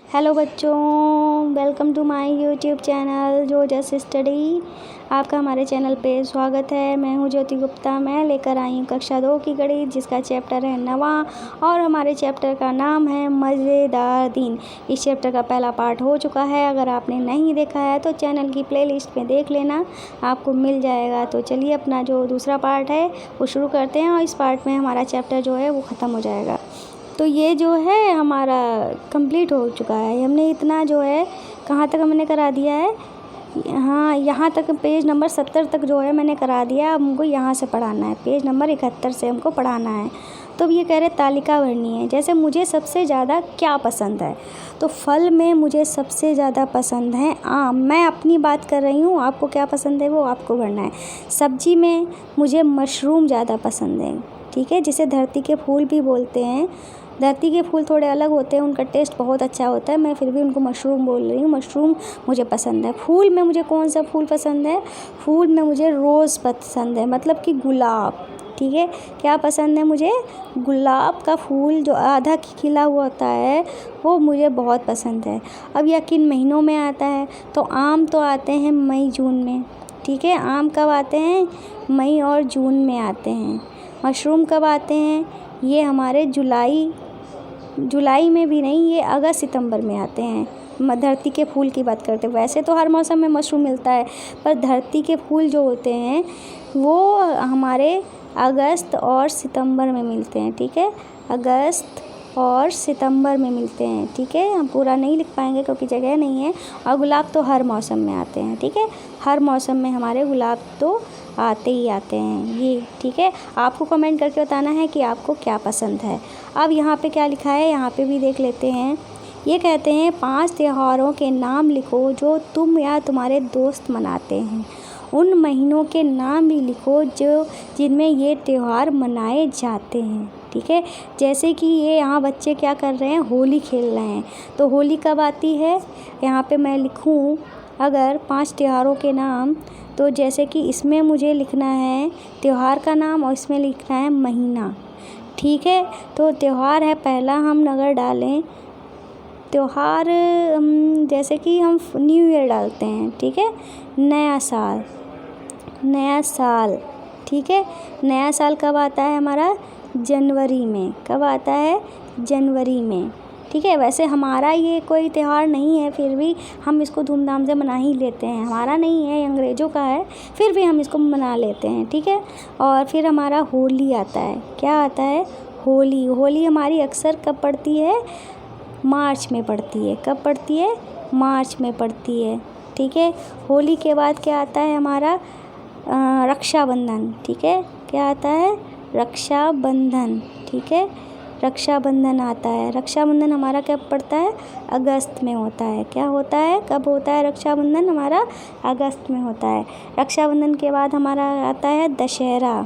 Hello बच्चों, welcome to my YouTube channel just study स्टडी। आपका हमारे चैनल पे स्वागत है। मैं हूँ ज्योति गुप्ता। मैं लेकर आई हूँ कक्षा 2 की गणित, जिसका चैप्टर है 9वां और हमारे चैप्टर का नाम है मज़ेदार दिन। इस चैप्टर का पहला पार्ट हो चुका है। अगर आपने नहीं देखा है तो चैनल की प्लेलिस्ट में देख लेना, आपको मिल जाएगा। तो चलिए अपना जो दूसरा पार्ट है वो शुरू करते हैं और इस पार्ट में हमारा चैप्टर जो है वो ख़त्म हो जाएगा। तो ये जो है हमारा कंप्लीट हो चुका है। हमने इतना जो है कहाँ तक हमने करा दिया है, हाँ यहाँ तक पेज नंबर 70 तक जो है मैंने करा दिया। अब हमको यहाँ से पढ़ाना है, पेज नंबर 71 से हमको पढ़ाना है। तो अब ये कह रहे तालिका भरनी है। जैसे मुझे सबसे ज़्यादा क्या पसंद है, तो फल में मुझे सबसे ज़्यादा पसंद है आम। मैं अपनी बात कर रही हूँ, आपको क्या पसंद है वो आपको भरना है। सब्जी में मुझे मशरूम ज़्यादा पसंद है, ठीक है, जिसे धरती के फूल भी बोलते हैं। धरती के फूल थोड़े अलग होते हैं, उनका टेस्ट बहुत अच्छा होता है, मैं फिर भी उनको मशरूम बोल रही हूँ। मशरूम मुझे पसंद है। फूल में मुझे कौन सा फूल पसंद है? फूल में मुझे रोज़ पसंद है, मतलब कि गुलाब, ठीक है। क्या पसंद है मुझे? गुलाब का फूल जो आधा खिला हुआ होता है वो मुझे बहुत पसंद है। अब यह किन महीनों में आता है? तो आम तो आते हैं मई जून में, ठीक है। आम कब आते हैं? मई और जून में आते हैं। मशरूम कब आते हैं? ये हमारे जुलाई में भी नहीं, ये अगस्त सितंबर में आते हैं। धरती के फूल की बात करते हैं। वैसे तो हर मौसम में मशरूम मिलता है, पर धरती के फूल जो होते हैं वो हमारे अगस्त और सितंबर में मिलते हैं, ठीक है। अगस्त और सितंबर में मिलते हैं, ठीक है। हम पूरा नहीं लिख पाएंगे क्योंकि जगह नहीं है। और गुलाब तो हर मौसम में आते हैं, ठीक है। हर मौसम में हमारे गुलाब तो आते ही आते हैं ये, ठीक है। आपको कमेंट करके बताना है कि आपको क्या पसंद है। अब यहाँ पे क्या लिखा है, यहाँ पे भी देख लेते हैं। ये कहते हैं 5 त्योहारों के नाम लिखो जो तुम या तुम्हारे दोस्त मनाते हैं। उन महीनों के नाम भी लिखो जिनमें ये त्यौहार मनाए जाते हैं, ठीक है। जैसे कि ये यहाँ बच्चे क्या कर रहे हैं, होली खेल रहे हैं। तो होली कब आती है? यहाँ पे मैं लिखूँ अगर 5 त्योहारों के नाम, तो जैसे कि इसमें मुझे लिखना है त्यौहार का नाम और इसमें लिखना है महीना, ठीक है। तो त्यौहार है पहला, हम अगर डालें त्यौहार, जैसे कि हम न्यू ईयर डालते हैं, ठीक है। नया साल, नया साल, ठीक है। नया साल कब आता है हमारा? जनवरी में। कब आता है? जनवरी में, ठीक है। वैसे हमारा ये कोई त्यौहार नहीं है, फिर भी हम इसको धूमधाम से मना ही लेते हैं। हमारा नहीं है, अंग्रेज़ों का है, फिर भी हम इसको मना लेते हैं, ठीक है। और फिर हमारा होली आता है। क्या आता है? होली। होली हमारी अक्सर कब पड़ती है? मार्च में पड़ती है। कब पड़ती है? मार्च में पड़ती है, ठीक है। होली के बाद क्या आता है हमारा? रक्षाबंधन, ठीक है। क्या आता है? रक्षाबंधन, ठीक है। रक्षाबंधन आता है। रक्षाबंधन हमारा कब पड़ता है? अगस्त में होता है। क्या होता है? कब होता है रक्षाबंधन हमारा? अगस्त में होता है। रक्षाबंधन के बाद हमारा आता है दशहरा,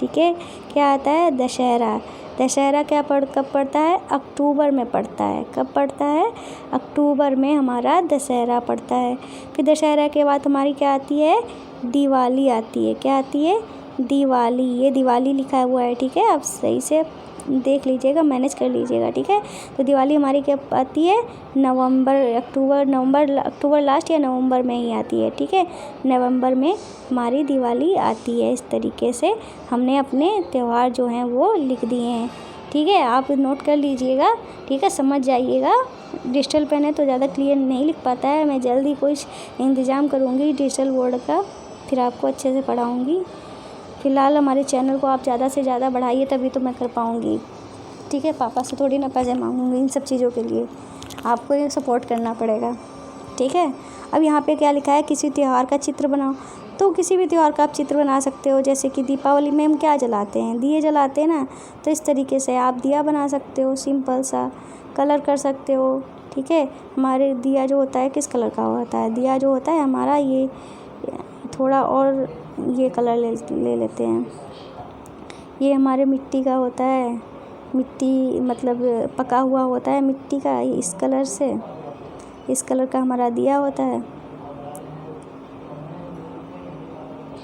ठीक है। क्या आता है? दशहरा। दशहरा कब पड़ता है? अक्टूबर में पड़ता है। कब पड़ता है? अक्टूबर में हमारा दशहरा पड़ता है। फिर दशहरा के बाद हमारी क्या आती है? दिवाली आती है। क्या आती है? दिवाली। ये दिवाली लिखा हुआ है, ठीक है। आप सही से देख लीजिएगा, मैनेज कर लीजिएगा, ठीक है। तो दिवाली हमारी कब आती है? अक्टूबर लास्ट या नवंबर में ही आती है, ठीक है। नवंबर में हमारी दिवाली आती है। इस तरीके से हमने अपने त्यौहार जो हैं वो लिख दिए हैं, ठीक है। आप नोट कर लीजिएगा, ठीक है, समझ जाइएगा। डिजिटल पेन है तो ज़्यादा क्लियर नहीं लिख पाता है। मैं जल्दी कुछ इंतज़ाम करूँगी डिजिटल बोर्ड का, फिर आपको अच्छे से पढ़ाऊँगी। फ़िलहाल हमारे चैनल को आप ज़्यादा से ज़्यादा बढ़ाइए, तभी तो मैं कर पाऊँगी, ठीक है। पापा से थोड़ी ना पैसे मांगूंगी इन सब चीज़ों के लिए, आपको ये सपोर्ट करना पड़ेगा, ठीक है। अब यहाँ पे क्या लिखा है? किसी त्यौहार का चित्र बनाओ। तो किसी भी त्यौहार का आप चित्र बना सकते हो। जैसे कि दीपावली में हम क्या जलाते हैं? दिए जलाते हैं ना, तो इस तरीके से आप दिया बना सकते हो, सिंपल सा कलर कर सकते हो, ठीक है। हमारे दिया जो होता है किस कलर का होता है? दिया जो होता है हमारा ये थोड़ा और ये कलर ले लेते हैं। ये हमारे मिट्टी का होता है, मिट्टी मतलब पका हुआ होता है मिट्टी का, इस कलर से, इस कलर का हमारा दिया होता है,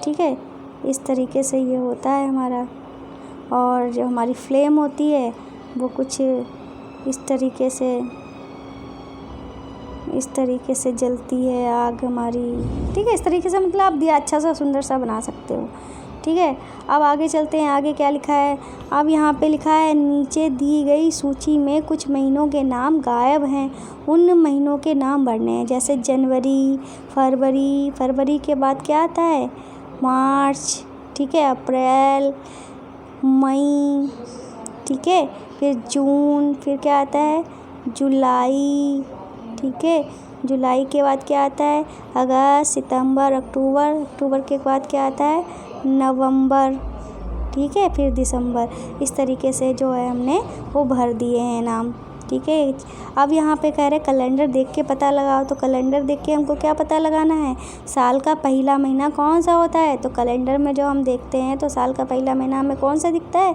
ठीक है। इस तरीके से ये होता है हमारा। और जो हमारी फ्लेम होती है वो कुछ इस तरीके से इस तरीके से जलती है आग हमारी। ठीक है, इस तरीके से मतलब आप दिया अच्छा सा सुंदर सा बना सकते हो। ठीक है, अब आगे चलते हैं। आगे क्या लिखा है? अब यहाँ पे लिखा है, नीचे दी गई सूची में कुछ महीनों के नाम गायब हैं, उन महीनों के नाम भरने हैं। जैसे जनवरी, फरवरी, फरवरी के बाद क्या आता है? मार्च, ठीक है, अप्रैल, मई, ठीक है, फिर जून, फिर क्या आता है? जुलाई, ठीक है, जुलाई के बाद क्या आता है? अगस्त, सितंबर, अक्टूबर, अक्टूबर के बाद क्या आता है? नवंबर, ठीक है, फिर दिसंबर। इस तरीके से जो है हमने वो भर दिए हैं नाम। ठीक है, अब यहाँ पे कह रहे कैलेंडर देख के पता लगाओ। तो कैलेंडर देख के हमको क्या पता लगाना है? साल का पहला महीना कौन सा होता है? तो कैलेंडर में जो हम देखते हैं तो साल का पहला महीना हमें कौन सा दिखता है?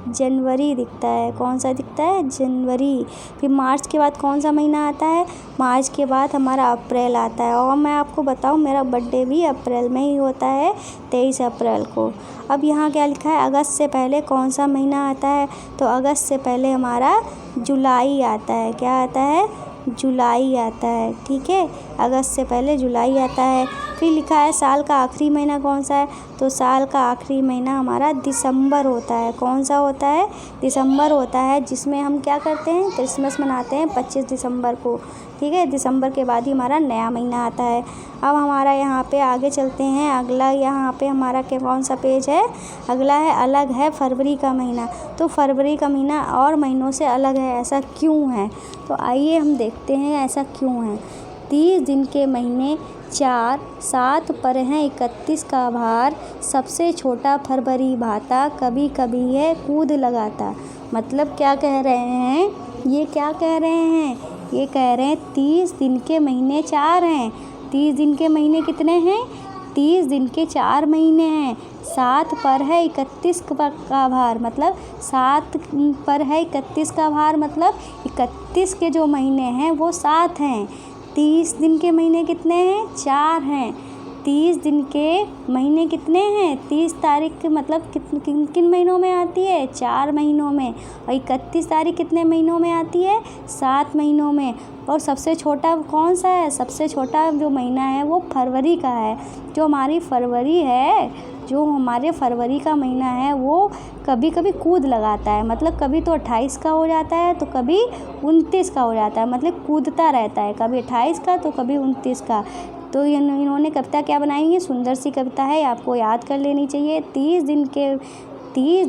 जनवरी दिखता है। कौन सा दिखता है? जनवरी। फिर मार्च के बाद कौन सा महीना आता है? मार्च के बाद हमारा अप्रैल आता है। और मैं आपको बताऊँ, मेरा बर्थडे भी अप्रैल में ही होता है, 23 अप्रैल को। अब यहाँ क्या लिखा है? अगस्त से पहले कौन सा महीना आता है? तो अगस्त से पहले हमारा जुलाई आता है। क्या आता है? जुलाई आता है। ठीक है, अगस्त से पहले जुलाई आता है। फिर लिखा है साल का आखिरी महीना कौन सा है? तो साल का आखिरी महीना हमारा दिसंबर होता है। कौन सा होता है? दिसंबर होता है, जिसमें हम क्या करते हैं? क्रिसमस मनाते हैं 25 दिसंबर को। ठीक है, दिसंबर के बाद ही हमारा नया महीना आता है। अब हमारा यहाँ पे आगे चलते हैं। अगला यहाँ पे हमारा कौन सा पेज है? अगला है अलग है फरवरी का महीना। तो फरवरी का महीना और महीनों से अलग है, ऐसा क्यों है? तो आइए हम देखते हैं ऐसा क्यों है। 30 दिन के महीने 4, 7 पर हैं 31 का भार, सबसे छोटा फरवरी भाता, कभी कभी है कूद लगाता। मतलब क्या कह रहे हैं? ये क्या कह रहे हैं? ये कह रहे हैं 30 दिन के महीने 4 हैं। 30 दिन के महीने कितने हैं? 30 दिन के 4 महीने हैं। 7 पर है 31 का भार, मतलब 7 पर है 31 का भार, मतलब 31 के जो महीने हैं वो 7 हैं। 30 दिन के महीने कितने हैं? 4 हैं। 30 दिन के महीने कितने हैं? 30 तारीख मतलब किन किन महीनों में आती है? 4 महीनों में। और 31 तारीख कितने महीनों में आती है? 7 महीनों में। और सबसे छोटा कौन सा है? सबसे छोटा जो महीना है वो फरवरी का है। जो हमारी फरवरी है, जो हमारे फरवरी का महीना है वो कभी कभी कूद लगाता है। मतलब कभी तो 28 का हो जाता है तो कभी 29 का हो जाता है। मतलब कूदता रहता है, कभी 28 का तो कभी 29 का। तो इन्होंने कविता क्या बनाई है? सुंदर सी कविता है, आपको याद कर लेनी चाहिए। 30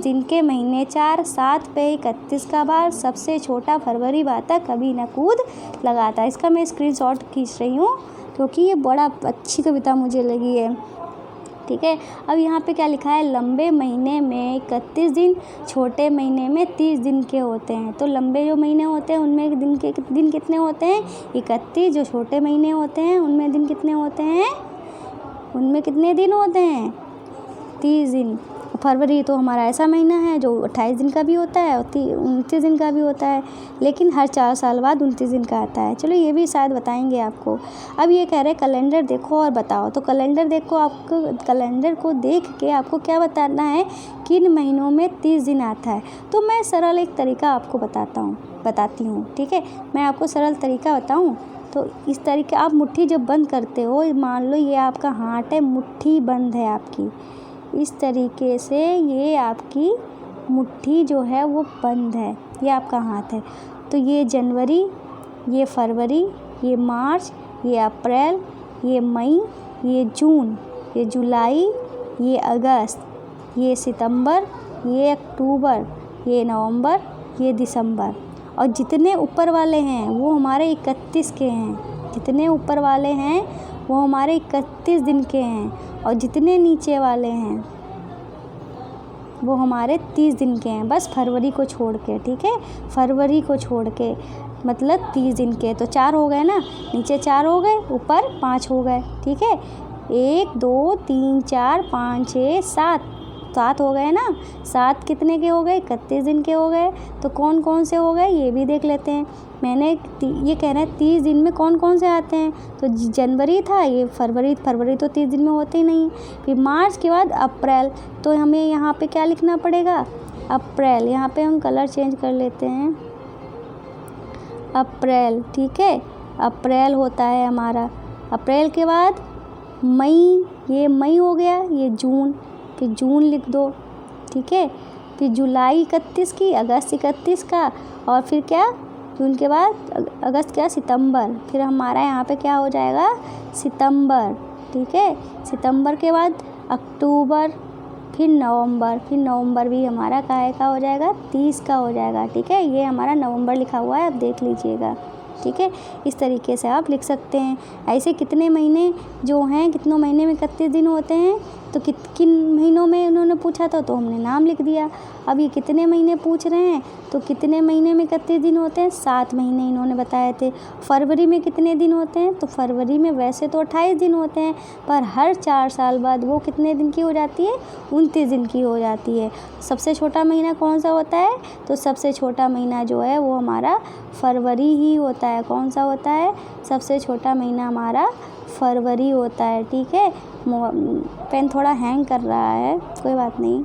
दिन के महीने 4, 7 पे 31 का भार, सबसे छोटा फरवरी भाता, कभी न कूद लगाता। इसका मैं स्क्रीनशॉट खींच रही हूँ क्योंकि ये बड़ा अच्छी कविता मुझे लगी है। ठीक है, अब यहाँ पे क्या लिखा है? लंबे महीने में 31 दिन, छोटे महीने में 30 दिन के होते हैं। तो लंबे जो महीने होते हैं उनमें दिन कितने होते हैं? 31। जो छोटे महीने होते हैं उनमें दिन कितने होते हैं? उनमें कितने दिन होते हैं? 30 दिन। फरवरी तो हमारा ऐसा महीना है जो 28 दिन का भी होता है और 29 दिन का भी होता है, लेकिन हर 4 साल बाद 29 दिन का आता है। चलो ये भी शायद बताएंगे आपको। अब ये कह रहे हैं कैलेंडर देखो और बताओ। तो कैलेंडर देखो, आपको कैलेंडर को देख के आपको क्या बताना है? किन महीनों में 30 दिन आता है। तो मैं सरल एक तरीका आपको बताती हूँ। ठीक है, मैं आपको सरल तरीका बताऊँ। तो इस तरीके आप मुट्ठी जब बंद करते हो, मान लो ये आपका हाथ है, मुट्ठी बंद है आपकी, इस तरीके से ये आपकी मुट्ठी जो है वो बंद है, ये आपका हाथ है। तो ये जनवरी, ये फरवरी, ये मार्च, ये अप्रैल, ये मई, ये जून, ये जुलाई, ये अगस्त, ये सितंबर, ये अक्टूबर, ये नवंबर, ये दिसंबर। और जितने ऊपर वाले हैं वो हमारे 31 के हैं। जितने ऊपर वाले हैं वो हमारे 31 दिन के हैं। और जितने नीचे वाले हैं वो हमारे 30 दिन के हैं, बस फरवरी को छोड़ के। ठीक है, फरवरी को छोड़ के मतलब 30 दिन के। तो 4 हो गए ना, नीचे 4 हो गए, ऊपर 5 हो गए। ठीक है, 1 2 3 4 5 6 7 हो गए ना। 7 कितने के हो गए? 31 दिन के हो गए। तो कौन कौन से हो गए ये भी देख लेते हैं। ये कह रहे हैं 30 दिन में कौन कौन से आते हैं। तो जनवरी था, ये फरवरी तो 30 दिन में होते ही नहीं। फिर मार्च के बाद अप्रैल, तो हमें यहाँ पे क्या लिखना पड़ेगा? अप्रैल। यहाँ पे हम कलर चेंज कर लेते हैं, अप्रैल। ठीक है, अप्रैल होता है हमारा। अप्रैल के बाद मई, ये मई हो गया, ये जून, फिर जून लिख दो, ठीक है। फिर जुलाई 31 की, अगस्त 31 का, और फिर क्या, जून के बाद अगस्त क्या, सितंबर। फिर हमारा यहाँ पे क्या हो जाएगा, सितंबर, ठीक है। सितंबर के बाद अक्टूबर, फिर नवंबर, फिर नवंबर भी हमारा काहे का हो जाएगा, 30 का हो जाएगा, ठीक है। ये हमारा नवंबर लिखा हुआ है, आप देख लीजिएगा, ठीक है। इस तरीके से आप लिख सकते हैं। ऐसे कितने महीने जो हैं, कितनों महीने में 31 दिन होते हैं, तो किन महीनों में उन्होंने पूछा था तो हमने नाम लिख दिया। अब ये कितने महीने पूछ रहे हैं, तो कितने महीने में 31 दिन होते हैं, 7 महीने इन्होंने बताए थे। फरवरी में कितने दिन होते हैं, तो फरवरी में वैसे तो 28 दिन होते हैं, पर हर 4 साल बाद वो कितने दिन की हो जाती है, 29 दिन की हो जाती है। सबसे छोटा महीना कौन सा होता है, तो सबसे छोटा महीना जो है वो हमारा फरवरी ही होता है। कौन सा होता है, सबसे छोटा महीना हमारा फरवरी होता है, ठीक है। पेन थोड़ा हैंग कर रहा है, कोई बात नहीं,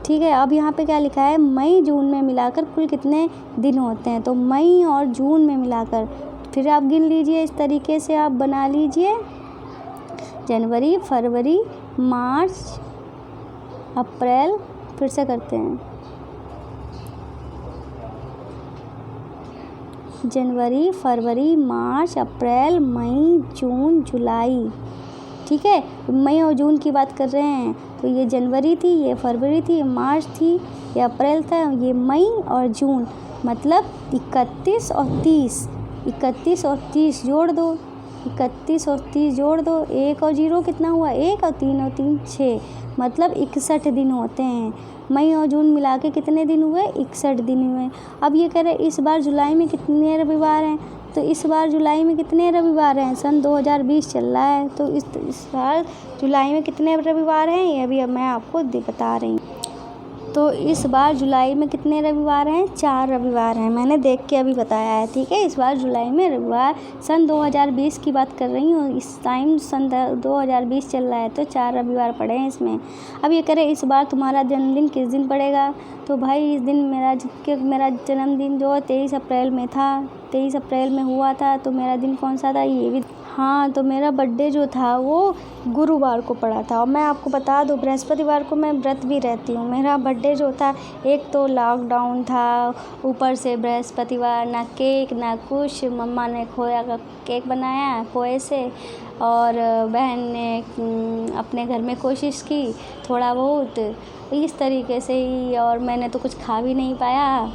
ठीक है। अब यहाँ पे क्या लिखा है, मई जून में मिलाकर कुल कितने दिन होते हैं, तो मई और जून में मिलाकर फिर आप गिन लीजिए। इस तरीके से आप बना लीजिए, जनवरी, फरवरी, मार्च, अप्रैल, फिर से करते हैं, जनवरी, फरवरी, मार्च, अप्रैल, मई, जून, जुलाई, ठीक है। मई और जून की बात कर रहे हैं, तो ये जनवरी थी, ये फरवरी थी, ये मार्च थी, ये अप्रैल था, ये मई और जून, मतलब 31 और 30, 31 और 30 जोड़ दो, 31 और 30 जोड़ दो, 1 और 0 कितना हुआ, 1 और 3 और 3 6, मतलब 61 दिन होते हैं। मई और जून मिला के कितने दिन हुए, 61 दिन हुए। अब ये कह रहे इस बार जुलाई में कितने रविवार हैं, तो इस बार जुलाई में कितने रविवार हैं, सन 2020 चल रहा है, तो इस बार जुलाई में कितने रविवार हैं, ये भी अब मैं आपको बता रही हूँ। तो इस बार जुलाई में कितने रविवार हैं, 4 रविवार हैं, मैंने देख के अभी बताया है, ठीक है। इस बार जुलाई में रविवार, सन 2020 की बात कर रही हूँ, इस टाइम सन 2020 चल रहा है, तो 4 रविवार पड़े हैं इसमें। अब ये करें इस बार तुम्हारा जन्मदिन किस दिन पड़ेगा, तो भाई इस दिन मेरा जन्मदिन जो 23 अप्रैल में था, 23 अप्रैल में हुआ था, तो मेरा दिन कौन सा था, ये भी, हाँ, तो मेरा बर्थडे जो था वो गुरुवार को पड़ा था। और मैं आपको बता दूँ, बृहस्पतिवार को मैं व्रत भी रहती हूँ। मेरा बर्थडे जो था, एक तो लॉकडाउन था, ऊपर से बृहस्पतिवार, ना केक ना कुछ, मम्मा ने खोया का केक बनाया खोए से, और बहन ने अपने घर में कोशिश की थोड़ा बहुत, इस तरीके से ही, और मैंने तो कुछ खा भी नहीं पाया,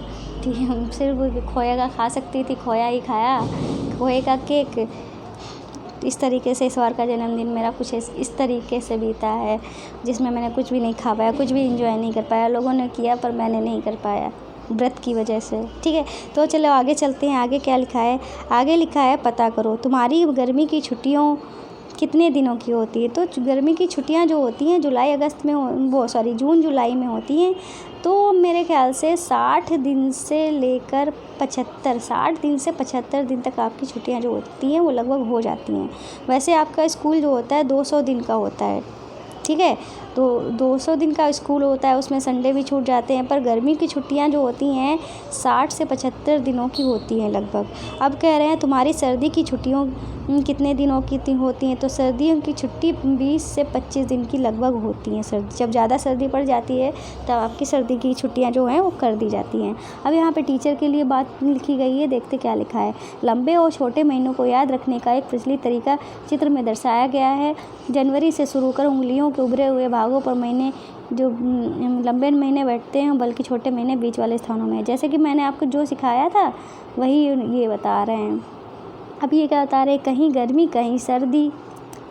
ठीक है। सिर्फ खोया का खा सकती थी, खोया ही खाया, खोए का केक। इस तरीके से इस बार का जन्मदिन मेरा कुछ इस तरीके से बीता है, जिसमें मैंने कुछ भी नहीं खा पाया, कुछ भी एंजॉय नहीं कर पाया। लोगों ने किया पर मैंने नहीं कर पाया व्रत की वजह से, ठीक है। तो चलो आगे चलते हैं, आगे क्या लिखा है, आगे लिखा है पता करो तुम्हारी गर्मी की छुट्टियों कितने दिनों की होती है। तो गर्मी की छुट्टियां जो होती हैं जुलाई अगस्त में जून जुलाई में होती हैं, तो मेरे ख्याल से 60 दिन से लेकर 75 दिन तक आपकी छुट्टियां जो होती हैं वो लगभग हो जाती हैं। वैसे आपका स्कूल जो होता है 200 दिन का होता है, ठीक है। तो 200 दिन का स्कूल होता है, उसमें संडे भी छूट जाते हैं, पर गर्मी की छुट्टियां जो होती हैं 60 से 75 दिनों की होती हैं लगभग। अब कह रहे हैं तुम्हारी सर्दी की छुट्टियों कितने दिनों की होती हैं, तो सर्दियों की छुट्टी 20 से 25 दिन की लगभग होती हैं। जब ज़्यादा सर्दी पड़ जाती है तब आपकी सर्दी की छुट्टियां जो हैं वो कर दी जाती हैं। अब यहाँ पे टीचर के लिए बात लिखी गई है, देखते क्या लिखा है। लंबे और छोटे महीनों को याद रखने का एक प्रचलित तरीका चित्र में दर्शाया गया है। जनवरी से शुरू कर उंगलियों के उभरे हुए भागों पर महीने जो लंबे महीने बैठते हैं, बल्कि छोटे महीने बीच वाले स्थानों में। जैसे कि मैंने आपको जो सिखाया था वही ये बता रहे हैं। अब ये क्या बता रहे हैं, कहीं गर्मी कहीं सर्दी,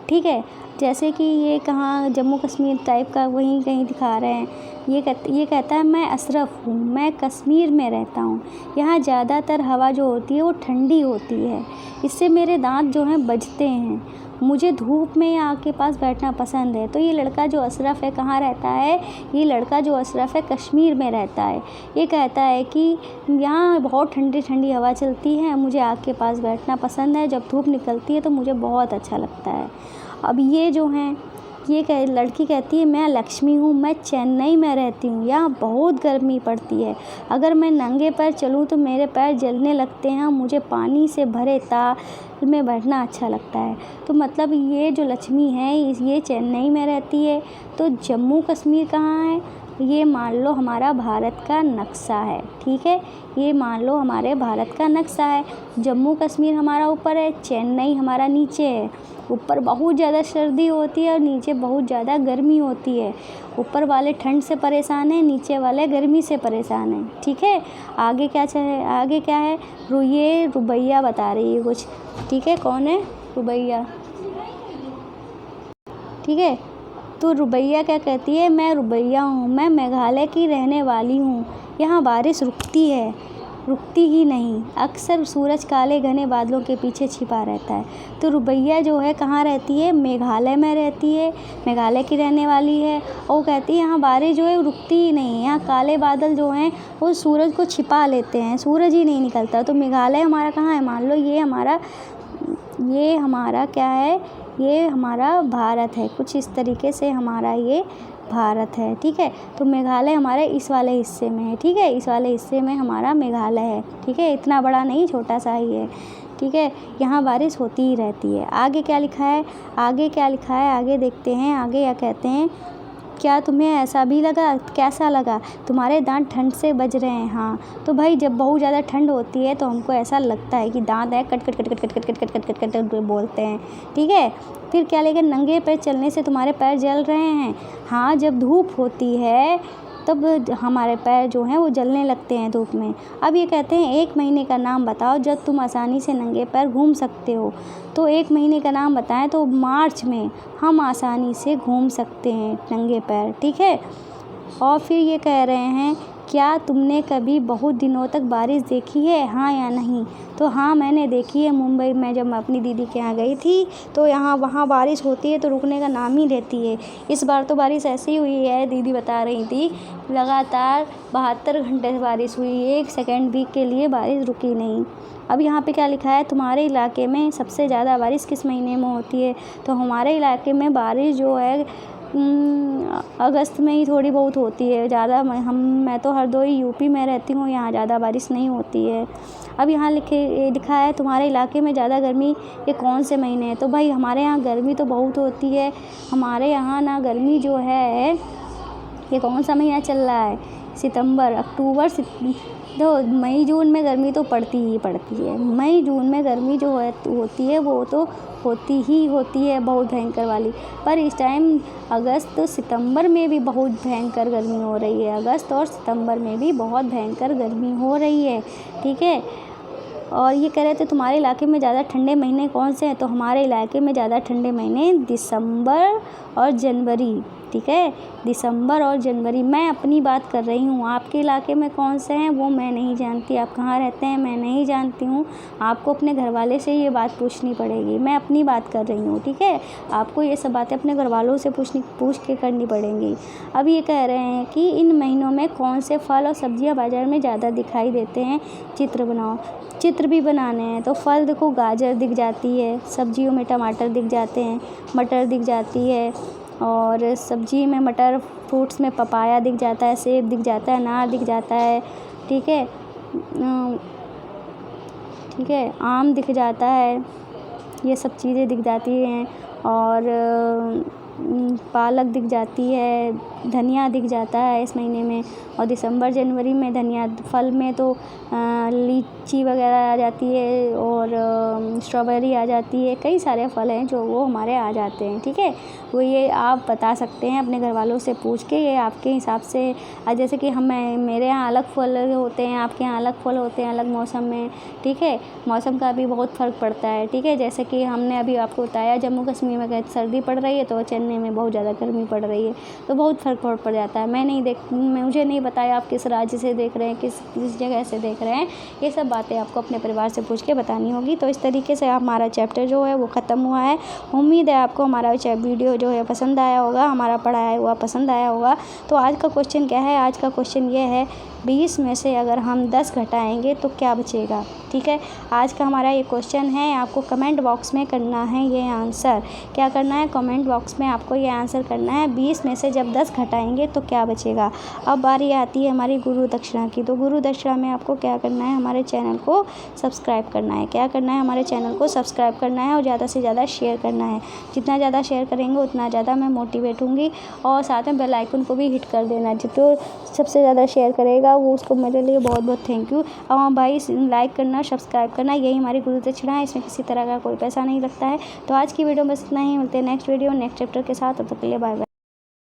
ठीक है। जैसे कि ये कहाँ जम्मू कश्मीर टाइप का वहीं कहीं दिखा रहे हैं। ये कहता है मैं अशरफ हूँ, मैं कश्मीर में रहता हूँ, यहाँ ज़्यादातर हवा जो होती है वो ठंडी होती है, इससे मेरे दांत जो हैं बजते हैं, मुझे धूप में आग के पास बैठना पसंद है। तो ये लड़का जो अशरफ है कहाँ रहता है, ये लड़का जो अशरफ है कश्मीर में रहता है। ये कहता है कि यहाँ बहुत ठंडी ठंडी हवा चलती है, मुझे आग के पास बैठना पसंद है, जब धूप निकलती है तो मुझे बहुत अच्छा लगता है। अब ये जो हैं ये लड़की कहती है मैं लक्ष्मी हूँ, मैं चेन्नई में रहती हूँ, यहाँ बहुत गर्मी पड़ती है, अगर मैं नंगे पैर चलूँ तो मेरे पैर जलने लगते हैं, मुझे पानी से भरे ताल में बैठना अच्छा लगता है। तो मतलब ये जो लक्ष्मी है ये चेन्नई में रहती है। तो जम्मू कश्मीर कहाँ है? ये मान लो हमारा भारत का नक्शा है, ठीक है, ये मान लो हमारे भारत का नक्शा है। जम्मू कश्मीर हमारा ऊपर है, चेन्नई हमारा नीचे है। ऊपर बहुत ज़्यादा सर्दी होती है और नीचे बहुत ज़्यादा गर्मी होती है। ऊपर वाले ठंड से परेशान हैं, नीचे वाले गर्मी से परेशान हैं, ठीक है। आगे क्या है? ये रुबैया बता रही है कुछ, ठीक है। कौन है? रुबैया, ठीक है। तो रुबैया क्या कहती है? मैं रुबैया हूँ, मैं मेघालय की रहने वाली हूँ, यहाँ बारिश रुकती ही नहीं, अक्सर सूरज काले घने बादलों के पीछे छिपा रहता है। तो रुबैया जो है कहाँ रहती है? मेघालय में रहती है, मेघालय की रहने वाली है। और कहती है यहाँ बारिश जो है रुकती ही नहीं, यहाँ काले बादल जो हैं वो सूरज को छिपा लेते हैं, सूरज ही नहीं निकलता। तो मेघालय हमारा कहाँ है? मान लो ये हमारा क्या है? ये हमारा भारत है, कुछ इस तरीके से हमारा ये भारत है, ठीक है। तो मेघालय हमारे इस वाले हिस्से में है, ठीक है, इस वाले हिस्से में हमारा मेघालय है, ठीक है। इतना बड़ा नहीं, छोटा सा ही है, ठीक है। यहाँ बारिश होती ही रहती है। आगे क्या लिखा है? आगे देखते हैं। आगे क्या कहते हैं? क्या तुम्हें ऐसा भी लगा? कैसा लगा? तुम्हारे दांत ठंड से बज रहे हैं। हाँ, तो भाई जब बहुत ज़्यादा ठंड होती है तो हमको ऐसा लगता है कि दांत है cut cut cut cut cut cut cut cut cut cut cut बोलते हैं, ठीक है। फिर क्या लेकिन नंगे पैर चलने से तुम्हारे पैर जल रहे हैं। हाँ, जब धूप होती है तब हमारे पैर जो हैं वो जलने लगते हैं धूप में। अब ये कहते हैं 1 महीने का नाम बताओ जब तुम आसानी से नंगे पैर घूम सकते हो। तो 1 महीने का नाम बताएं तो मार्च में हम आसानी से घूम सकते हैं नंगे पैर, ठीक है। और फिर ये कह रहे हैं क्या तुमने कभी बहुत दिनों तक बारिश देखी है, हाँ या नहीं? तो हाँ, मैंने देखी है। मुंबई में जब मैं अपनी दीदी के यहाँ गई थी तो वहाँ बारिश होती है तो रुकने का नाम ही लेती है। इस बार तो बारिश ऐसी हुई है, दीदी बता रही थी, लगातार 72 घंटे से बारिश हुई, 1 सेकंड भी के लिए बारिश रुकी नहीं। अब यहाँ पे क्या लिखा है? तुम्हारे इलाके में सबसे ज़्यादा बारिश किस महीने में होती है? तो हमारे इलाके में बारिश जो है अगस्त में ही थोड़ी बहुत होती है, ज़्यादा मैं तो हरदोई यूपी में रहती हूँ, यहाँ ज़्यादा बारिश नहीं होती है। अब यहाँ लिखा है तुम्हारे इलाके में ज़्यादा गर्मी ये कौन से महीने हैं? तो भाई हमारे यहाँ गर्मी तो बहुत होती है, हमारे यहाँ ना गर्मी जो है ये कौन सा महीना चल रहा है? सितंबर, अक्टूबर, तो मई जून में गर्मी तो पड़ती ही पड़ती है। मई जून में गर्मी जो होती है वो तो होती ही होती है बहुत भयंकर वाली। पर इस टाइम अगस्त सितंबर में भी बहुत भयंकर गर्मी हो रही है, अगस्त और सितंबर में भी बहुत भयंकर गर्मी हो रही है, ठीक है। और ये कह रहे थे तुम्हारे इलाके में ज़्यादा ठंडे महीने कौन से हैं? तो हमारे इलाके में ज़्यादा ठंडे महीने दिसंबर और जनवरी, ठीक है, दिसंबर और जनवरी। मैं अपनी बात कर रही हूँ, आपके इलाके में कौन से हैं वो मैं नहीं जानती, आप कहाँ रहते हैं मैं नहीं जानती हूँ, आपको अपने घर वाले से ये बात पूछनी पड़ेगी। मैं अपनी बात कर रही हूँ, ठीक है, आपको ये सब बातें अपने घर वालों से पूछ के करनी पड़ेंगी। अब ये कह रहे हैं कि इन महीनों में कौन से फल और सब्जियाँ बाज़ार में ज़्यादा दिखाई देते हैं? चित्र बनाओ। चित्र भी बनाने हैं तो फल देखो, गाजर दिख जाती है, सब्जियों में टमाटर दिख जाते हैं, मटर दिख जाती है, और सब्जी में मटर, फ्रूट्स में पपाया दिख जाता है, सेब दिख जाता है, अनार दिख जाता है, ठीक है, ठीक है, आम दिख जाता है, ये सब चीज़ें दिख जाती हैं। और पालक दिख जाती है, धनिया दिख जाता है इस महीने में। और दिसंबर जनवरी में धनिया, फल में तो लीची वगैरह आ जाती है और स्ट्रॉबेरी आ जाती है, कई सारे फल हैं जो वो हमारे आ जाते हैं, ठीक है। वो ये आप बता सकते हैं अपने घर वालों से पूछ के, ये आपके हिसाब से जैसे कि मेरे यहाँ अलग फल होते हैं, आपके यहाँ अलग फल होते हैं अलग मौसम में, ठीक है। मौसम का भी बहुत फ़र्क पड़ता है, ठीक है। जैसे कि हमने अभी आपको बताया जम्मू कश्मीर में सर्दी पड़ रही है तो चेन्नई में बहुत ज़्यादा गर्मी पड़ रही है, तो बहुत फ़र्क पड़ जाता है। मुझे नहीं बताया आप किस राज्य से देख रहे हैं, किस जगह से देख रहे हैं, ये सब बातें आपको अपने परिवार से पूछ के बतानी होगी। तो इस तरीके से हमारा चैप्टर जो है वो ख़त्म हुआ है। उम्मीद है आपको हमारा वीडियो जो है पसंद आया होगा, हमारा पढ़ाया हुआ पसंद आया होगा। तो आज का क्वेश्चन क्या है? आज का क्वेश्चन ये है, 20 में से अगर हम 10 घटाएंगे तो क्या बचेगा। ठीक है, आज का हमारा ये क्वेश्चन है, आपको कमेंट बॉक्स में करना है ये आंसर। क्या करना है, कमेंट बॉक्स में आपको ये आंसर करना है, 20 में से जब 10 घटाएंगे तो क्या बचेगा। अब बारी आती है हमारी गुरु दक्षिणा की। तो गुरु दक्षिणा में आपको क्या करना है, हमारे चैनल को सब्सक्राइब करना है। क्या करना है, हमारे चैनल को सब्सक्राइब करना है और ज़्यादा से ज़्यादा शेयर करना है। जितना ज़्यादा शेयर करेंगे उतना ज़्यादा मैं मोटिवेट होंगी। और साथ में बेल आइकन को भी हिट कर देना, जो सबसे ज़्यादा शेयर करेगा वो उसको मेरे लिए बहुत बहुत थैंक यू। और भाई लाइक करना, सब्सक्राइब करना, यही हमारी गुरु दक्षिणा है, इसमें किसी तरह का कोई पैसा नहीं लगता है। तो आज की वीडियो में बस इतना ही, मिलते हैं नेक्स्ट वीडियो नेक्स्ट चैप्टर के साथ। तब तक के लिए बाय बाय।